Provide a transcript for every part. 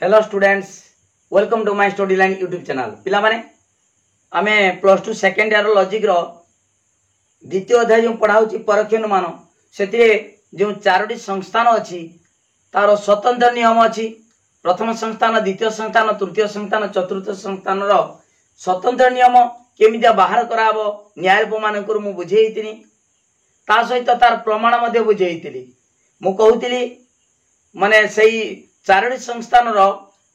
Hello students, welcome to my study line YouTube channel. पिला माने आमे +2 सेकेंड इयर लॉजिक रो द्वितीय अध्याय जो पढ़ाऊची परोक्ष अनुमान से जो चारोटी संस्थान अच्छी तार स्वतंत्र नियम अच्छी। प्रथम संस्थान, द्वितीय संस्थान, तृतीय संस्थान, चतुर्थ संस्थान रो स्वतंत्र नियम केमितिया बाहर कराबो न्यायरूप मानक मु बुझेइतिनी। ता सहित तार प्रमाण मध्ये बुझेइतिली। मु कहूतिली माने सही चारोटी संस्थान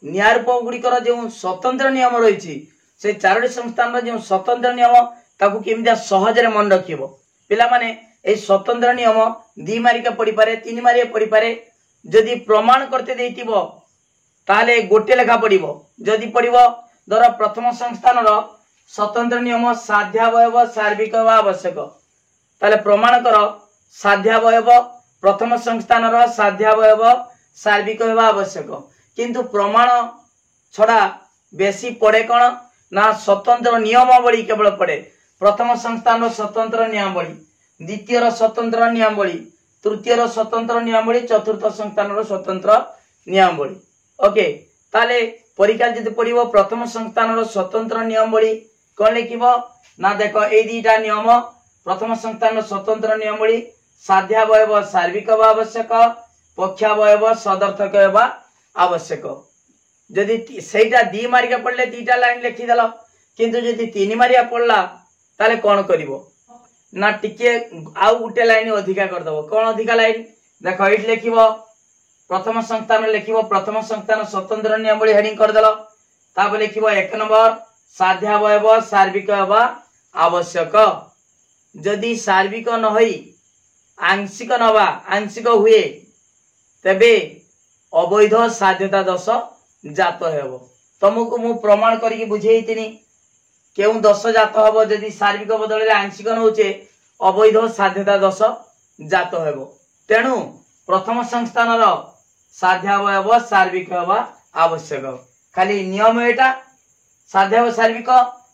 न्यायरूप गुड़िकर जो स्वतंत्र नियम रही से चारोटी संस्थान जो स्वतंत्र नियम ताकू केमितिया सहजरे मन रखिबो। पिला माने ए स्वतंत्र नियम 2 मारिका पड़ी पारे, 3 मारिका पड़ी पारे। जदि प्रमाण करते देइतिबो ताले गोटे लेखा पड़िबो। जदि पड़िबो धर प्रथम संस्थान स्वतंत्र नियम साध्यावयव सार्विक आवश्यक, ताले प्रमाण कर साध्यावयव प्रथम संस्थान साध्यावयव सार्विक आवश्यक। किंतु प्रमाण छड़ा बेसी पड़े कौन ना स्वतंत्र नियमावली केवल पड़े। प्रथम संस्थान स्वतंत्र नियमावली, द्वितीय स्वतंत्र नियमावली, तृतीय स्वतंत्र नियमावली, चतुर्थ संस्थान स्वतंत्र नियमावली। ओके, ताले परीक्षा जदि पड़िबो प्रथम संस्थान स्वतंत्र नियमावली कौन लिखिबो ना देखो ए दीटा नियम। प्रथम संस्थान स्वतंत्र नियमावली साध्यावयव सार्विक आवश्यक, पक्षावयव सदर्थक आवश्यक। जदि सेटा 2 मारिका पड़ले 2टा लाइन लिखिदेल, किंतु जदि 3 मारिका पड़ला ताले कौन करिवो ना टिके आउ गुटे लाइन अधिका कर दबो। कौन अधिका लाइन देखो एट लिखिबो प्रथम संस्थान लिखिबो प्रथम संस्थान स्वतंत्र नियमावली हेडिंग कर देलो। तापर लिखिबो 1 नंबर साध्यावयव सार्विक आवश्यक। जदि सार्विक न होई आंशिक नवा आंशिक हुए तबे अवैध साध्यता दोष जात हेबो। तुमको मु प्रमाण करके बुझेइतिनी केउ दोष जात हेबो जदि सार्विक बदले आंशिक नउचे अवैध साध्यता दोष जात हेबो। तेणु प्रथम संस्थान साध्यावयव सार्विक आवश्यक। खाली नियम एटा साध्यावयव सार्विक,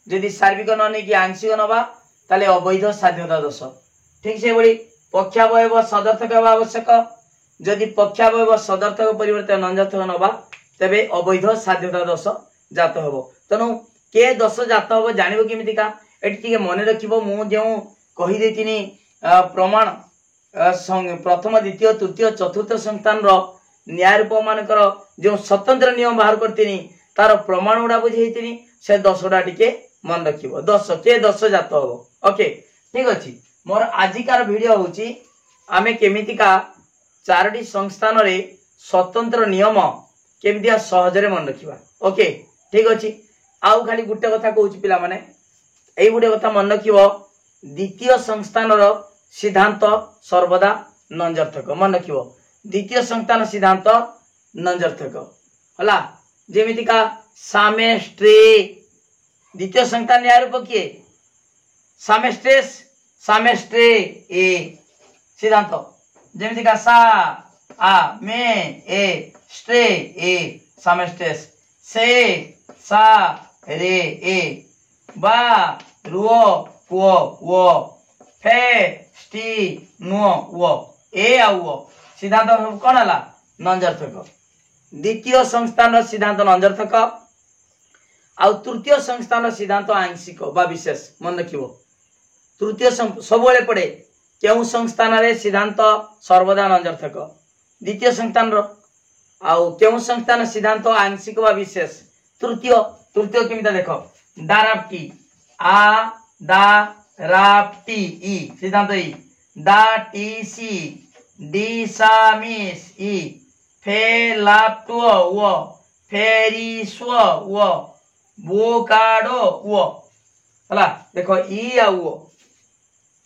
जदि सार्विक न नै कि आंशिक नबा ताले अवैध साध्यता दोष। ठीक से बड़ी पक्षावयव सदर्थक आवश्यक। जदि पक्षावयव सदर्थक परिवर्तन नंजर्थक नबा तबे अवैध साध्यता दोष जात हेबो। तनु के दोष जात हेबो जानिबो केमितिका एटी टिके मने रखिबो। मु जे कहि देतिनी प्रमाण प्रथम द्वितीय तृतीय चतुर्थ संस्थान न्यायरूप मानकर जो स्वतंत्र नियम बाहर करतिनी तार प्रमाण गुडा बुझेइतिनी। से दोषडा टिके मन रखिबो। दोष के दोष जात हेबो। ओके, ठीक अछि। मोर आजिकार वीडियो होची आमे केमितिका चारोटी संस्थान रे स्वतंत्र नियम केमितिया सहजरे मन रखिबा। ओके, ठीक अछि। आउ खाली गुटे कथा कहूची पिला माने एई गुटे कथा मन रखिबो। द्वितीय संस्थान सिद्धांत सर्वदा नंजर्थक मन रखिबो। द्वितीय संस्थान सिद्धांत नंजर्थक हला जेमितिका सामेस्ट्रे। द्वितीय संस्थान न्यायरूप किए सामेस्ट्रेस सामेस्ट्रे ए सिद्धांत जेमितिका सा आ मे ए स्ट्रे ए सामेस्ट्रेस, से सा रे ए बा रुओ वो वो फे स्टी नुओ वो ए आ वो सिद्धांत कौन हला नंजर्थक। द्वितीय संस्थान सिद्धांत नंजर्थक आ तृतीय संस्थान सिद्धांत आंशिक बा विशेष मन रखिबो। तृतीय सबले पड़े केउ संस्थान रे सिद्धांत सर्वदा नंजर्थक, द्वितीय संस्थान आउ केउ संस्थान सिद्धांत आंशिक बा विशेष। तृतीय तृतीय केमिता देखो दाराप्टी आ दा राप्टी ई सिद्धांत ई दा टी सी डी सामिस ई फे लाप्टो वो फेरिसो वो बोकाडो वो हला देखो ई आ वो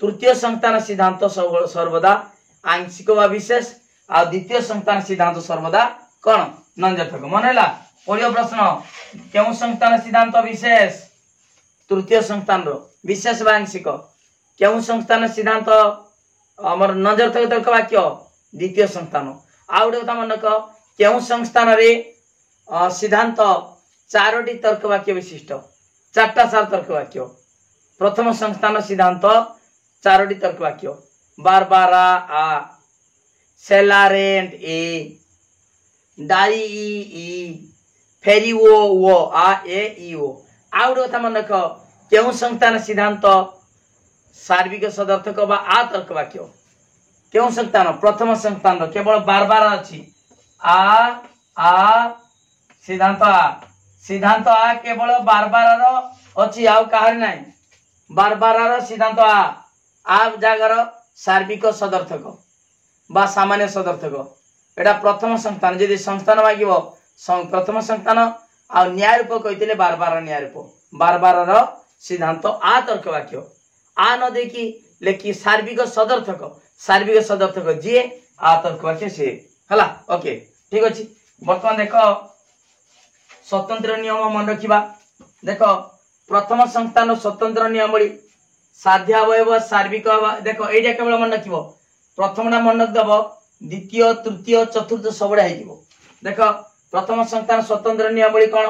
तृतीय संस्थान सिद्धांत सर्वदा आंशिक वा विशेष आ द्वितीय संस्थान सिद्धांत सर्वदा कौन नंजर्थक मन हैला। पढ़ियो प्रश्न केउ संस्थान सिद्धांत विशेष तृतीय संस्थान विशेष वा आंशिक, केउ संस्थान सिद्धांत हमर नंजर्थक तर्क वाक्य द्वितीय संस्थान। आ उडे कथा मन रख केउ संस्थान रे सिद्धांत चारोटी तर्क वाक्य विशिष्ट, 4टा सार तर्क वाक्य। प्रथम संस्थान सिद्धांत चारोटी तर्क वाक्य बारबारा आ सेलारेंट ए डाई ई फेरी ओ आ ए ई ओ आ गोटे कथा मन रख केउ संस्थान सिद्धांत सार्विक सदर्थक बा आ तर्क वाक्य केउ संस्थान प्रथम संस्थान केवल बार अछि आ सिद्धांत आ केवल बार अछि आ कहार नाही बार सिद्धांत आ जागर सार्विक सदर्थक बा सामान्य सदर्थक एटा प्रथम संस्थान यदि संस्थान मागिबो प्रथम संस्थान आ न्याय रूप कहितले बार न्याय रूप बार सिद्धांत आ तर्क वाक्य आ न देखी लेखि सार्विक सदर्थक जी आ तर्क वाक्य से हला ओके ठीक अछि वर्तमान देखो स्वतंत्र नियम मन रखिबा देखो प्रथम संस्थान स्वतंत्र नियमावली साध्यावयव सार्विक देखो एटा केवल मन रखिबो प्रथमटा मन रख दबो द्वितीय तृतीय चतुर्थ सबडा हेजिबो देखो प्रथम संस्थान स्वतंत्र नियमावली कोन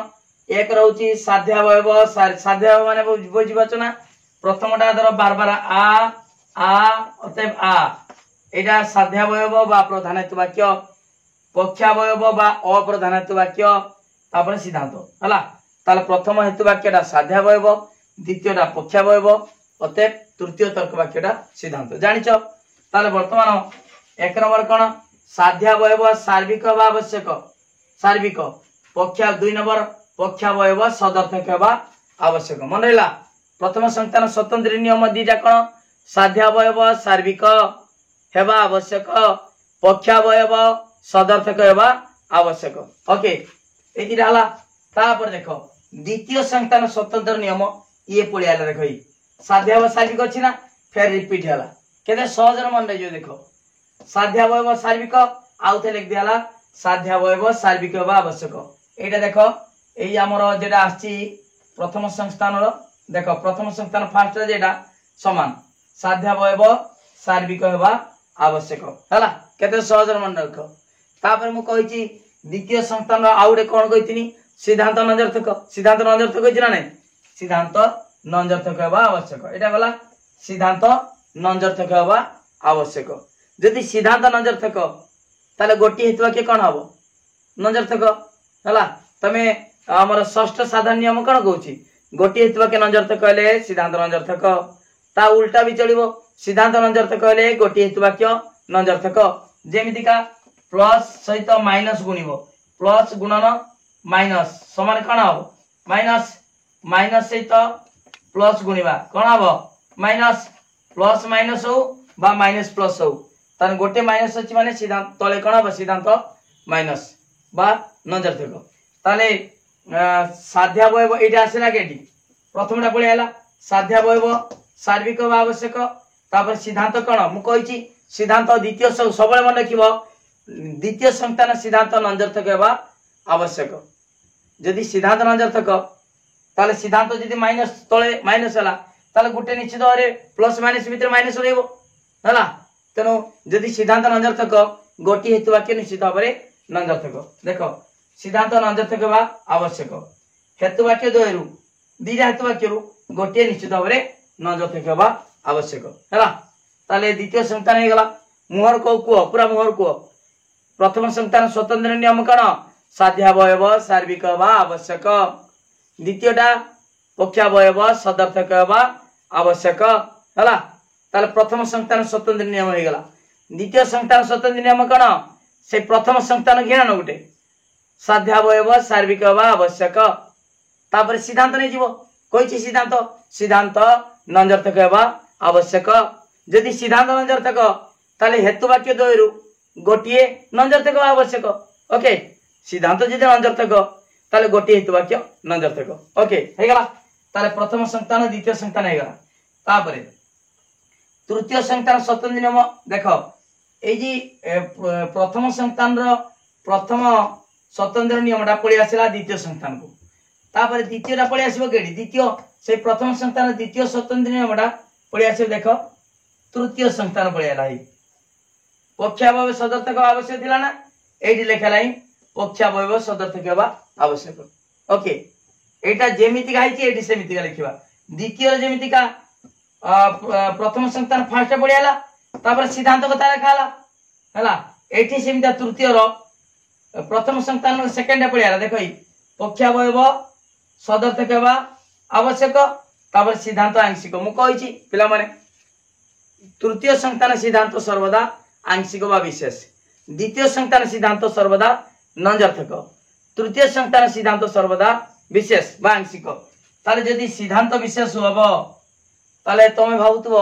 एक रहउची साध्यावयव साध्यावयव माने बुझिबाचना प्रथमटा धर बार आ अतएव आ एटा साध्यावयव बा प्रधानत्व वाक्य पक्षावयव बा अप्रधानत्व वाक्य तापर सिद्धांत हला ताले प्रथम हेतु वाक्यटा साध्यावयव द्वितीयटा पक्षावयव अतएव तृतीय तर्क वाक्यटा सिद्धांत जानिचो ताले वर्तमान एक नंबर कोन साध्यावयव सार्विक बा आवश्यक सार्विक पक्षा दुई नंबर पक्षावयव सदर्थक बा आवश्यक मन रहला प्रथम संस्थान स्वतंत्र नियम दीटा कोन साध्यावयव सार्विक हेबा आवश्यक पक्षावयव सदर्थक हेबा आवश्यक ओके एति रहला तापर देखो द्वितीय संस्थान स्वतंत्र नियम ये पळियाला देखो साध्यावयव सार्विक अछि ना फिर रिपीट होला केते सहज मन रे जो देखो साध्यावयव सार्विक आउथे लिख दियाला साध्यावयव सार्विक हेबा आवश्यक एटा देखो एई हमर जेटा आछि प्रथम संस्थान रो देखो प्रथम संस्थान फास्ट जेटा समान साध्यावयव सार्विक हेबा आवश्यक हला केते सहज मन रख तापर मु कहिची द्वितीय संस्थान आउडे कोन कहितिनी सिद्धांत नंजर्थक कहिछि ना नै सिद्धांत नंजर्थक हेबा आवश्यक एटा गला सिद्धांत नंजर्थक हेबा आवश्यक यदि सिद्धांत नंजर्थक ताले गोटी हेतुवा के कोन हबो नंजर्थक हला तमे हमर षष्ठ साधारण नियम कोन कहउची गोटी हेतुवा के नंजर्थक कहले सिद्धांत नंजर्थक ता उल्टा भी चलिबो सिद्धांत नंजर्थक कहले गोटी हेतुवा के नंजर्थक जेमिति का प्लस सहित माइनस गुणिबो प्लस गुणन माइनस समान कोन हबो माइनस सहित प्लस गुणिबा कोन हबो माइनस प्लस माइनस हो बा माइनस प्लस हो तन गोटे माइनस अछि माने सिद्धांत तले कोन हबो सिद्धांत माइनस बा नंजर्थक ताले साध्यावयव एटा आसेला केडी प्रथमटा पळे आला साध्यावयव सार्विक बा आवश्यक तापर सिद्धांत कोन मु कहिची सिद्धांत द्वितीय सबले मन रखिबो द्वितीय संस्थान सिद्धांत नंजर्थक हेबा आवश्यक यदि सिद्धांत नंजर्थक ताले सिद्धांत यदि माइनस तळे माइनस हला ताले गुटे निश्चित भाबरे प्लस माइनस भितर माइनस रहइबो हला तनो यदि सिद्धांत नंजर्थक गोटी हेतु वाक्य निश्चित भाबरे नंजर्थक देखो सिद्धांत नंजर्थक हेबा आवश्यक हेतु वाक्य दोयरु दीजा हेतु वाक्यरु गोटे निश्चित भाबरे नंजर्थक हेबा आवश्यक हला ताले द्वितीय संस्थान हे गला मुहर को पूरा मुहर को प्रथम संस्थान स्वतंत्र नियम कोन साध्यावयव सार्विक बा आवश्यक द्वितीयटा पक्षावयव सदर्थक बा आवश्यक हला ताले प्रथम संस्थान स्वतंत्र नियम हे गला द्वितीय संस्थान स्वतंत्र नियम कोन से प्रथम संस्थान घेना न गुटे साध्यावयव सार्विक बा आवश्यक तापर सिद्धांत नै जीवो कोइछि सिद्धांत नंजर्थक हेबा आवश्यक यदि सिद्धांत नंजर्थक ताले हेतु वाक्य दोयरु गोटिए नंजर्थक आवश्यक ओके सिद्धांत यदि नंजर्थक ताले गोटिए हेतु वाक्य नंजर्थक ओके हे गला ताले प्रथम संस्थान द्वितीय संस्थान हे गला तापरे तृतीय संस्थान स्वतंत्र नियम देखो ए जी प्रथम संस्थान रो प्रथम स्वतंत्र नियमटा पळि आसिला द्वितीय संस्थान को तापरे द्वितीयटा पळि आसीबो केडी द्वितीय से प्रथम संस्थान द्वितीय स्वतंत्र नियमटा पळि आसीबो देखो तृतीय संस्थान पळि आला ही पक्षावयव सदर्थक आवश्यक थिला ना एडी लेखालाई पक्षावयव सदर्थक हेबा आवश्यक ओके एटा जेमिति गाइछि एडी सेमिति का लिखिबा द्वितीय जेमिति का प्रथम संस्थान फास्ट पळि आला तापर सिद्धांत कथा लेखाला हला एठी सेमिति तृतीय रो प्रथम संस्थान सेकंड पळि आला देखो पक्षावयव सदर्थक हेबा आवश्यक तापर सिद्धांत आंशिक मु कहिछि पिला माने तृतीय संतान सिद्धांत सर्वदा आंशिक बा विशेष द्वितीय संतान सिद्धांत सर्वदा नंजर्थक तृतीय संतान सिद्धांत सर्वदा विशेष बा आंशिक ताले जदि सिद्धांत विशेष होबो ताले तमे भाबुतबो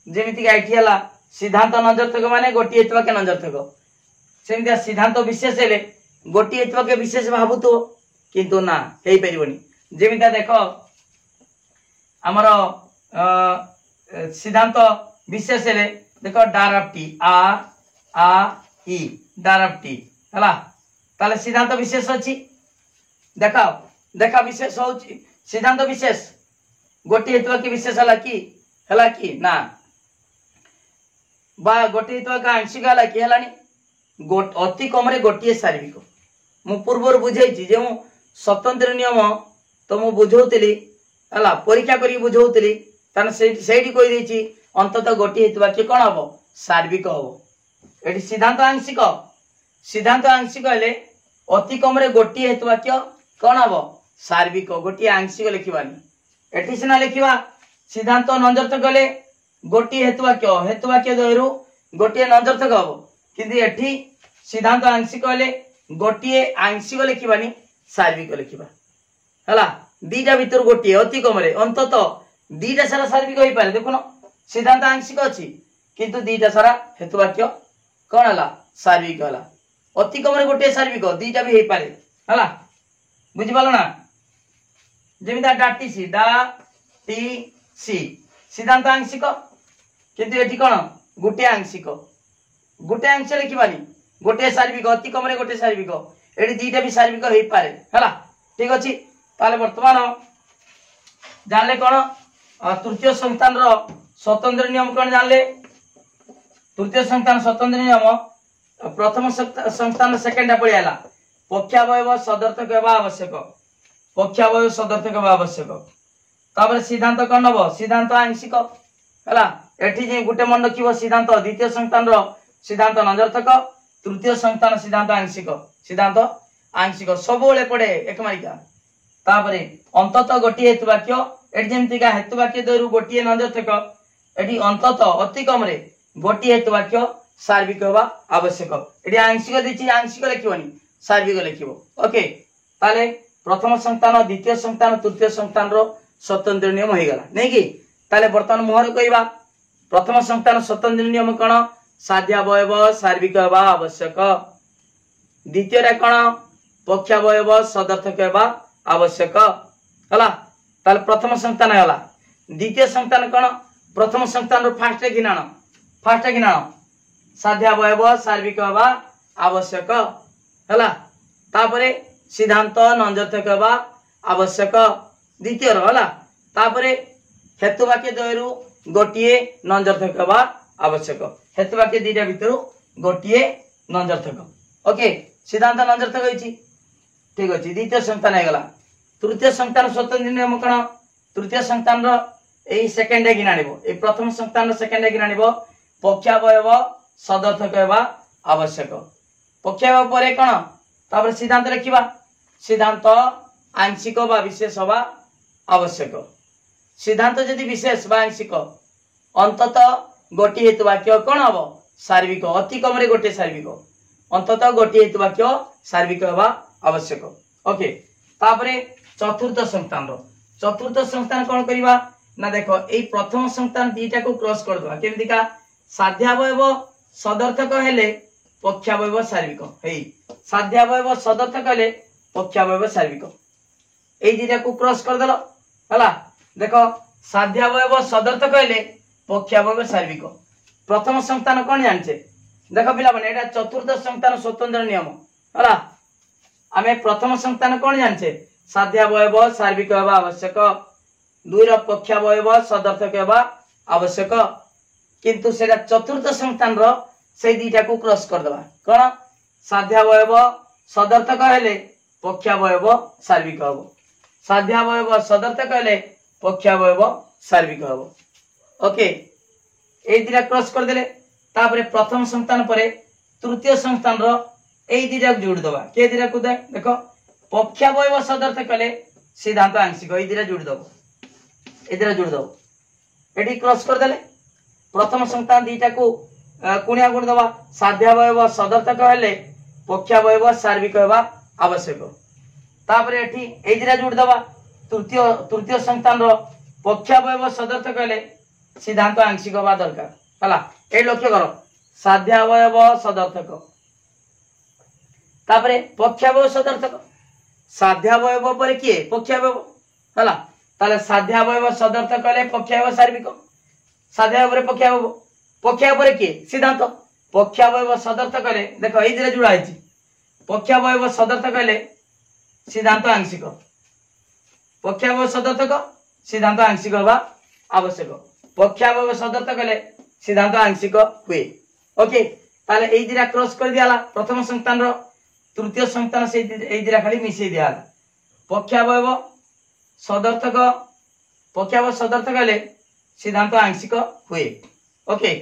जेमिति गाइठी हला सिद्धांत नंजर्थक माने गोटी हेतवा के नंजर्थक सेमितिया सिद्धांत विशेष हेले गोटी हेतवा के विशेष भाबुतबो किंतु ना हेई परिबोनी जेमिति देखो हमर सिद्धांत विशेष हेले देखो डार टी आ ई डार टी हला ताले सिद्धांत विशेष अछि देखा देखा विशेष होछि सिद्धांत विशेष गोटी हेतवा के विशेष हला कि ना बा गोटी हेतवा का आंशिक हला कि हलानी अति कम रे गोटी सार्विक मु पूर्वर बुझाइछि जे मु स्वतंत्र नियम तो मु बुझौतली हला परीक्षा करी बुझौतली तान सेठी कहि दैछि अंततः गोटी हेतवा के कोन हबो सार्विक हबो एठी सिद्धांत आंशिक हेले अति कम रे गोटी हेतवा के कोन हबो सार्विक गोटी आंशिक लिखिबानी एठी सिना लिखिबा सिद्धांत नंजर्थक गले गोटी हेतुवाक्य द्वयरु गोटी नंजर्थक हबो किंतु एठी सिद्धांत आंशिक गले गोटी आंशिक लिखिबानी सार्विक लिखिबा हला दीटा भीतर गोटी अति कम रे अंततः दीटा सारा सार्विक होई पारे देखुनो सिद्धांत आंशिक अछि किंतु दीटा सारा हेतुवाक्य कोन हला सार्विक हला अति कम रे गोटी सार्विक दीटा भी होई पारे हला बुझि पालो ना जेमिता डाटी सी डा टी सी सिद्धांत आंशिक किंतु एठी कोन गोटे आंशिक लिखिबानी गोटे सार्विक अति कम रे गोटे सार्विक एठी दीटा भी सार्विक होई पारे हला ठीक अछि ताले वर्तमान जानले कोन तृतीय संतान रो स्वतंत्र नियम कोन जानले तृतीय संतान स्वतंत्र नियम प्रथम संतान सेकंड पळियाला पक्षावयव सदर्थक हेबा आवश्यक पक्षावयव सदर्थक हेबा आवश्यक तापर सिद्धांत कोन हबो सिद्धांत आंशिक हला एठी जे गुटे मन रखिबो सिद्धांत द्वितीय संतान रो सिद्धांत नंजर्थक तृतीय संतान सिद्धांत आंशिक सबोले पड़े एक मारिका तापरे अंततः गोटी हेतुवाक्य एठी जेमतिका हेतुवाक्य दरु गोटी नंजर्थक एठी अंततः अति कम रे गोटी हेतुवाक्य सार्विक हेबा आवश्यक एठी आंशिक दिछि आंशिक लिखिबोनी सार्विक लिखिबो ओके ताले प्रथम संतान द्वितीय संतान तृतीय संतान रो स्वतंत्र नियम हो गला नहीं कि ताले वर्तमान मोहर कहबा प्रथम संतान स्वतंत्र नियम कोन साध्यावयव सार्विक हेबा आवश्यक द्वितीय रे कोन पक्षावयव सदर्थक हेबा आवश्यक हला ताले प्रथम संतान हला द्वितीय संतान कोन प्रथम संतान रो फास्ट गिनाण साध्यावयव सार्विक हेबा आवश्यक हला तापरे सिद्धांत नंजर्थक हेबा आवश्यक द्वितीय हला तापरे हेतुवाक्य द्वयरु गोटिए नंजर्थक हेबा आवश्यक हेतुवाक्य दीटा भितर गोटिए नंजर्थक ओके सिद्धांत नंजर्थक होइछि ठीक अछि द्वितीय संतान हे गला तृतीय संतान स्वतंत्र नियम कोन तृतीय संतान रो एई सेकंड गिनानिबो ए प्रथम संतान रो सेकंड गिनानिबो पक्षावयव सदर्थक हेबा आवश्यक पक्षावयव परे कोन तापर सिद्धांत लिखिबा सिद्धांत आंशिक बा विशेष बा आवश्यक सिद्धांत यदि विशेष बा आंशिक अंततः गोटी हेतुवाक्य कोन हबो सार्विक अति कम रे गोटे सार्विक अंततः गोटी हेतुवाक्य सार्विक हेबा आवश्यक ओके तापरे चतुर्थ संतान कोन करिबा ना देखो एई प्रथम संतान दीटा को क्रॉस कर दवा केमितिका साध्यावयव सदर्थक हेले पक्षावयव सार्विक हेई साध्यावयव सदर्थक हेले पक्षावयव सार्विक एई दीटा को क्रॉस कर देलो हला देखो साध्यावयव सदर्थक हेले पक्षावयव सार्विक प्रथम संतान कोन जानछे देखो पिला माने एटा चतुर्थ संतान स्वतंत्र नियम हला आमे प्रथम संतान कोन जानछे साध्यावयव सार्विक हेबा आवश्यक दुई रो पक्षावयव सदर्थक हेबा आवश्यक किंतु सेटा चतुर्थ संतान रो से दीटा को क्रॉस कर दबा कोन साध्यावयव सदर्थक हेले पक्षावयव सार्विक हबो साध्यावयव सदर्थक हेले पक्षावयव सार्विक हबो ओके ए दीटा क्रॉस कर देले तापरे प्रथम संतान परे तृतीय संतान रो ए दीटा को जोड़ दबा के दीटा को देखो पक्षावयव सदर्थक कले सिद्धांत आंशिक ए दिरा जोड़ी दब एटी क्रॉस कर देले प्रथम संतान दीटा को कुणिया गुण दबा साध्यावयव सदर्थक हेले पक्षावयव सार्विक हेबा आवश्यक तापरे एटी ए दिरा जोड़ी दबा तृतीय संतान रो पक्षावयव सदर्थक हेले सिद्धांत आंशिक हेबा दरकार हला ए लक्ष्य करो साध्यावयव सदर्थक तापरे पक्षावयव सदर्थक साध्यावयव पर किए पक्षावयव हला ताले साध्यावयव सदर्थक हेले पक्षावयव सार्विक साध्यावयव पर पक्षावयव पर किए सिद्धांत पक्षावयव सदर्थक हेले देखो एई दिरे जुड़ा है पक्षावयव सदर्थक हेले सिद्धांत आंशिक पक्षावयव सदर्थक सिद्धांत आंशिक हेबा आवश्यक पक्षावयव सदर्थक हेले सिद्धांत आंशिक हुए ओके ताले एई दिरा क्रॉस कर दियाला प्रथम संतान रो तृतीय संतान से एई दिरा खाली मिसई दियाला पक्षावयव सदर्थक हेले सिद्धांत आंशिक हुए ओके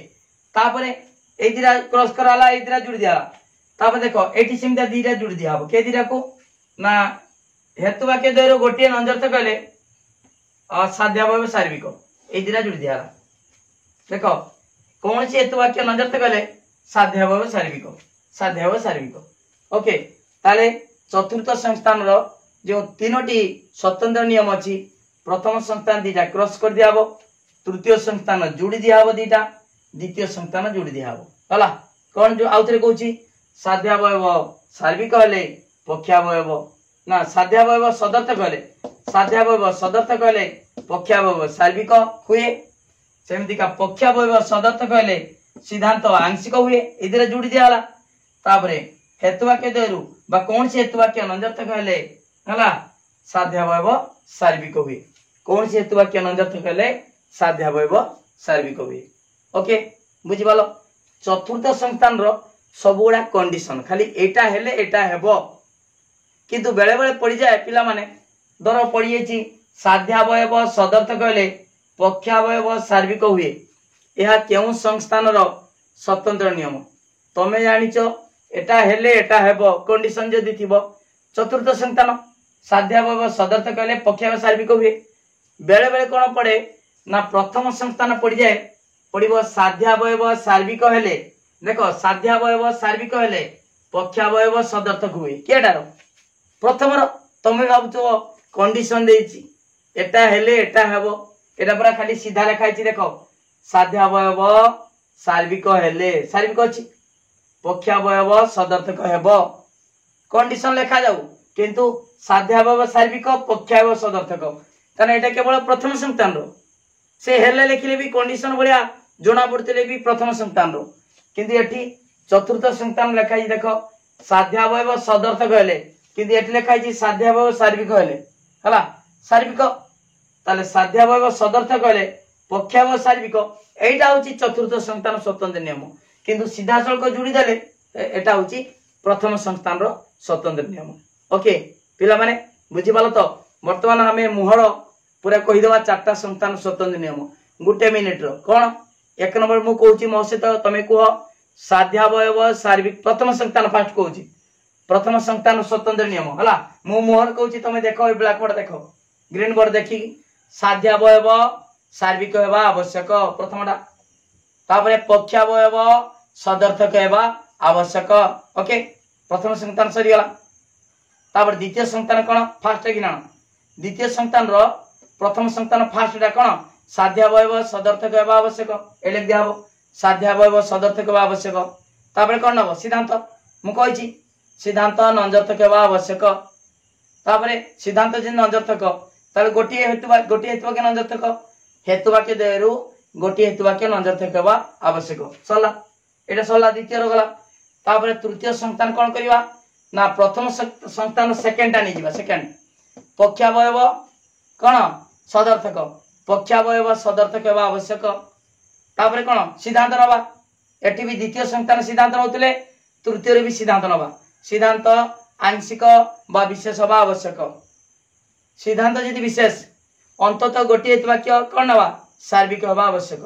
तापरे एई दिरा क्रॉस कराला एई दिरा जुड़ी दियाला तापर देखो एटी सिमदा दिरा जुड़ी दिया हबो के दिरा को ना हेतु वाक्य द्वयरो गोटिए नंजर्थक हेले साध्यावयव सार्विक एई दिरा जुड़ी दियाला देखो कौन सी हेतु वाक्य नंजर्थक हेले साध्यावयव सार्विक ओके ताले चतुर्थ संस्थान रो जो तीनोटी स्वतंत्र नियम अछि प्रथम संस्थान दीटा क्रॉस कर दिया हबो तृतीय संस्थान जोड़ी दिया हबो दीटा द्वितीय संस्थान जोड़ी दिया हबो हला कोन जो आउथरे कहूची साध्यावयव सार्विक हेले पक्षावयव ना साध्यावयव सदर्थक हेले पक्षावयव सार्विक हुए सेमति का पक्षावयव सदर्थक हेले सिद्धांत आंशिक हुए इधर जोड़ी दिया हला तापरे हेतुवाक्य द्वयरु बा कौन सी हेतुवाक्य नंजर्थक हेले हला साध्यावयव सार्विक हुए कौन सी हेतुवाक्य नंजर्थक हेले साध्यावयव सार्विक हुए ओके बुझि पालो चतुर्थ संस्थान रो सबुड़ा कंडीशन खाली एटा हेले एटा हेबो किंतु बेले बेले पड़ी जाए पिला माने दर पड़ी जेची साध्यावयव सदर्थक हेले पक्षावयव सार्विक हुए यह केउ संस्थान रो स्वतंत्र नियम तमे जानिचो एटा हेले एटा हेबो कंडीशन जदी थिबो चतुर्थ संस्थान साध्यावयव सदर्थक हेले पक्षावयव सार्विक हुए बेले बेले कोन पड़े ना प्रथम संस्थान पड़ी जाए पड़िबो साध्यावयव सार्विक हेले देखो साध्यावयव सार्विक हेले पक्षावयव सदर्थक हुए केटारो प्रथम रो तमे भाबुतो कंडीशन देइची एटा हेले एटा हेबो एटा पूरा खाली सीधा लिखा है देखो साध्यावयव सार्विक हेले सार्विक अछि पक्षावयव सदर्थक हेबो कंडीशन लिखा जाऊ किंतु साध्यावयव सार्विक पक्षावयव सदर्थक कारण एटा केवल प्रथम संतान रो से हेले लिखले भी कंडीशन बढिया जोना पड़तले भी प्रथम संतान रो किंतु एठी चतुर्थ संतान लिखा है देखो साध्यावयव सदर्थक हेले किंतु एठी लिखा है साध्यावयव सार्विक हेले हला सार्विक ताले साध्यावयव सदर्थक हेले पक्षावयव सार्विक एटा होची चतुर्थ संतान स्वतंत्र नियम किंतु सीधा सळक जोड़ी देले एटा होची प्रथम संतान रो स्वतंत्र नियम ओके पिला माने बुझि पालो तो वर्तमान हमें मुहर पूरा कहि देबा चारटा संतान स्वतंत्र नियम गुटे मिनिट रो कोन एक नंबर मु कहूची मो से तो तमे कहो साध्यावयव सार्विक प्रथम संतान फास्ट कहूची प्रथम संतान स्वतंत्र नियम हला मु मुहर कहूची तमे देखो ब्लैक बोर्ड देखो ग्रीन बोर्ड देखी साध्यावयव सार्विक हेबा आवश्यक प्रथमटा तापरे पक्षावयव सदर्थक हेबा आवश्यक ओके प्रथम संतान सरी गला तापर द्वितीय संतान कोन फास्ट कि ना द्वितीय संतान रो प्रथम संतान फास्ट डा कोन साध्यावयव सदर्थक हेबा आवश्यक ए लिख दिया हबो साध्यावयव सदर्थक हेबा आवश्यक तापर कोन नबो सिद्धांत मु कहिची सिद्धांत नंजर्थक हेबा आवश्यक तापर सिद्धांत जे नंजर्थक ताले गोटी हेतु के नंजर्थक हेतु वाक्य देरु गोटी हेतु वाक्य नंजर्थक हेबा आवश्यक सला एटा सला द्वितीय रो गला तापर तृतीय संतान कोन करबा ना प्रथम संतान सेकंड आनी जिबा सेकंड पक्षावयव कोन सदर्थक पक्षावयव सदर्थक हेबा आवश्यक तापर कोन सिद्धांत नबा एठी भी द्वितीय संतान सिद्धांत नउतले तृतीय रे भी सिद्धांत नबा सिद्धांत आंशिक बा विशेष हेबा आवश्यक सिद्धांत यदि विशेष अंततः गोटी हेतु वाक्य कोन नबा सार्विक हेबा आवश्यक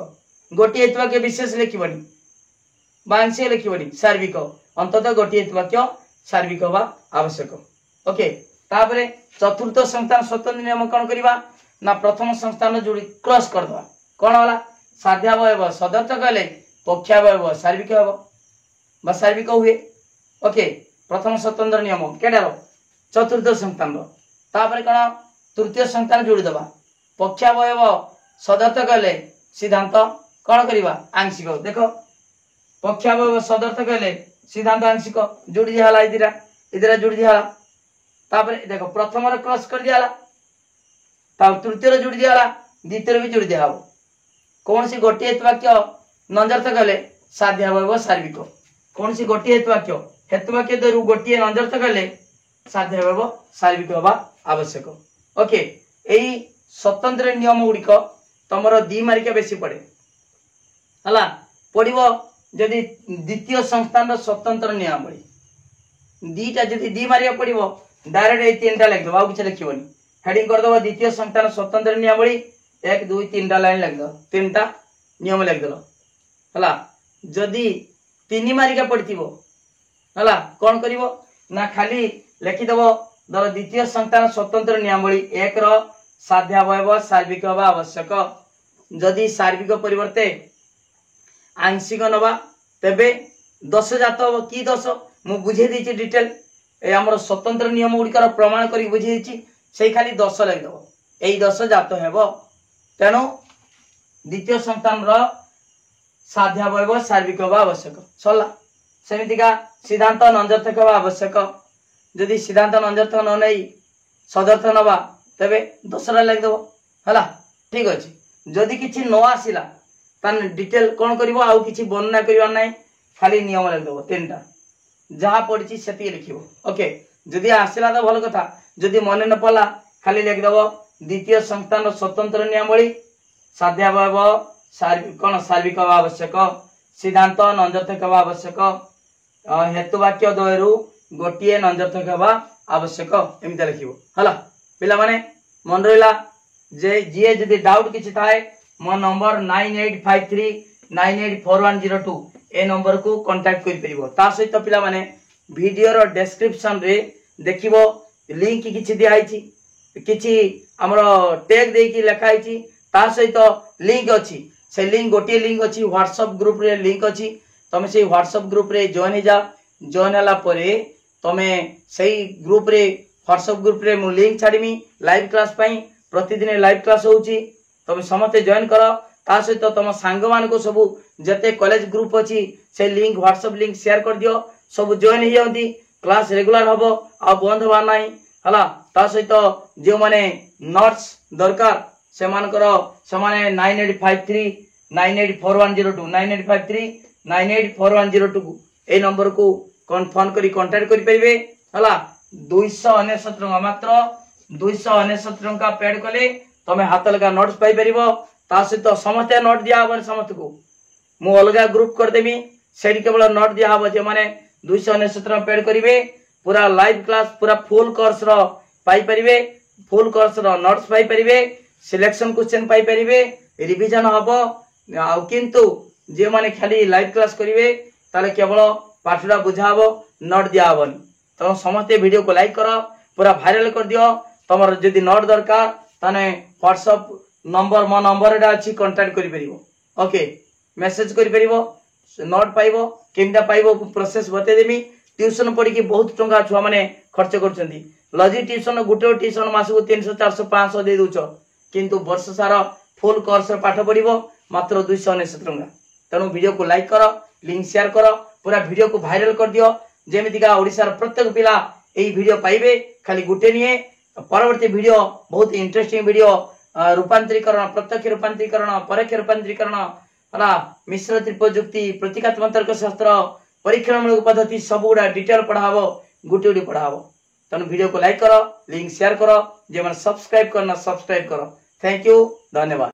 गोटी हेतु वाक्य विशेष लिखिबनी बांशिक लिखिबनी सार्विक अंततः गोटी हेतु वाक्य सार्विक हेबा आवश्यक ओके तापरे चतुर्थ संस्थान स्वतंत्र नियम कौन करवा ना प्रथम संस्थान जोड़ी क्रॉस कर दवा कौन होला साध्यावयव सदर्थ कहले पक्षावयव सार्विक हब बा सार्विक हुए ओके प्रथम स्वतंत्र नियम केडार चतुर्थ संस्थान तापरे कौन तृतीय संस्थान जोड़ी दवा पक्षावयव सदर्थ कहले सिद्धांत कौन करवा आंशिक देखो पक्षावयव सदर्थ कहले सिद्धांत आंशिक जोड़ी दिया इधर जोड़ी दिया तापर देखो प्रथम क्रॉस कर दिया तृतीय जोड़ी दिया द्वितीय भी जोड़ी दिया कौन सी गोटे हेतुवाक्य नंजर्थ कहले साध्यावयव सार्विक कौन सी गोटे हेतुवाक्य हेतुवाक्य दरु गोटे नंजर्थ कहले साध्यावयव सार्विक हवा आवश्यक ओके एई स्वतंत्र नियम गुड़िक तुमर 2 मार्क बेसी पड़े हला पड़िबो जदि द्वितीय संस्थान स्वतंत्र नियमावली दीटा जदि 2 मार्क पड़िबो डायरेक्ट ए 3टा लिख दो किसी लिखबनी हेडिंग कर दो द्वितीय संस्थान स्वतंत्र नियमावली 1 2 3टा लाइन लिख दो 3टा नियम लिख दलो हला जदि 3 मार्क पड़थिबो हला कोन करिवो ना खाली लिखि दबो दर द्वितीय संस्थान स्वतंत्र नियमावली 1 रो साध्यावयव सार्विक हवा आवश्यक जदि सार्विक परिवर्ते आंशिक नवा तेबे 10 जात की 10 मु बुझे देछि डिटेल ए हमर स्वतंत्र नियम गुड़िकर प्रमाण करी बुझे देछि सेई खाली 10 लिख दबो एई 10 जात हेबो तेनु द्वितीय संस्थान रो साध्यावयव सार्विक हवा आवश्यक सरला सेमितिका सिद्धांत नंजर्थ हवा आवश्यक जदि सिद्धांत नंजर्थ न नै सदर्थ नवा तेबे 10 लिख दबो हला ठीक अछि जदि किछि न आसिला तान डिटेल कोन करिवो आउ किछि वर्णना करिवा नै खाली नियम लिख दबो 3टा जहा पड़छि सेति लिखिबो ओके जदि आसिला तो भल कथा जदि मन न पला खाली लिख दबो द्वितीय संस्थान स्वतंत्र नियमावली साध्यावयव सार्विक कोन सार्विक आवश्यक सिद्धांत नंजर्थ आवश्यक हेतुवाक्य द्वयरु गोटिए नंजर्थ आवश्यक एमिता लिखिबो हला पिला माने मन रहिला जे जे जदि डाउट किछि थाए मो नंबर 9853984102 ए नंबर को कांटेक्ट करि परिबो ता सहित पिला माने वीडियो रो डिस्क्रिप्शन रे देखिबो लिंक किछि दिया आइछि किछि हमरो टैग देई कि लिखा आइछि ता सहित लिंक अछि से लिंक गोटे लिंक अछि व्हाट्सएप ग्रुप रे लिंक अछि तमे से व्हाट्सएप ग्रुप रे जॉइन हो जा जॉइन हला परे तमे सही ग्रुप रे व्हाट्सएप ग्रुप रे मु लिंक छाडीमी लाइव क्लास पई प्रतिदिन लाइव क्लास होउची तमे समते जॉइन करो ता सहित तुम सांग मान को सब जते कॉलेज ग्रुप अछि से लिंक व्हाट्सएप लिंक शेयर कर दियो सब जॉइन हो जाउती क्लास रेगुलर हबो आ बंद होबा नाही हला ता सहित जे माने नोट्स दरकार से मान करो समाने 9853 984102 9853 984102 ए नंबर को फोन करी कांटेक्ट करि परिबे हला 299 टका मात्र 299 टका पेड कले तमे हाथ लगा नोट्स पाई परिबो ता सहित समस्त नोट दिया हबन समस्त को मु अलगा ग्रुप कर देबी सेडी केवल नोट दिया हबो जे माने 299 टका पेड करिवे पूरा लाइव क्लास पूरा फुल कोर्स रो पाई परिबे फुल कोर्स रो नोट्स पाई परिबे सिलेक्शन क्वेश्चन पाई परिबे रिवीजन हबो आ किंतु जे माने खाली लाइव क्लास करिवे ताले केवल पाठडा बुझा हबो नोट दिया हबन तो समस्त वीडियो को लाइक करो पूरा वायरल कर दियो तमर जदी नोट दरकार ताने व्हाट्सएप नंबर मो नंबर एटा अछि कांटेक्ट करि परिबो ओके मेसेज करि परिबो नोट पाइबो केमटा पाइबो प्रोसेस बते देमी ट्यूशन पढ़ी कि बहुत टंका छुआ माने खर्च करछंती लॉजिक ट्यूशन गुटे ट्यूशन मास को 300 400 500 दे दोछ किंतु वर्ष सारा फुल कोर्स पाठ पढ़िबो मात्र 299 टंका तनु वीडियो को लाइक करो लिंक शेयर करो पूरा वीडियो को वायरल कर दियो जेमितिका ओडिसा र प्रत्येक पिला एई वीडियो पाइबे खाली गुटे निए परवर्ती वीडियो बहुत इंटरेस्टिंग वीडियो रूपांतरीकरण प्रत्यक्ष रूपांतरीकरण परोक्ष रूपांतरीकरण हला मिश्र त्रिपयुक्ति प्रतीकात्मक तर्क शास्त्र परीक्षणमूलक पद्धति सब गुडा डिटेल पढ़ाबो गुटे गुटे पढ़ाबो तनु वीडियो को लाइक करो लिंक शेयर करो जे मन सब्सक्राइब करना सब्सक्राइब करो थैंक यू धन्यवाद।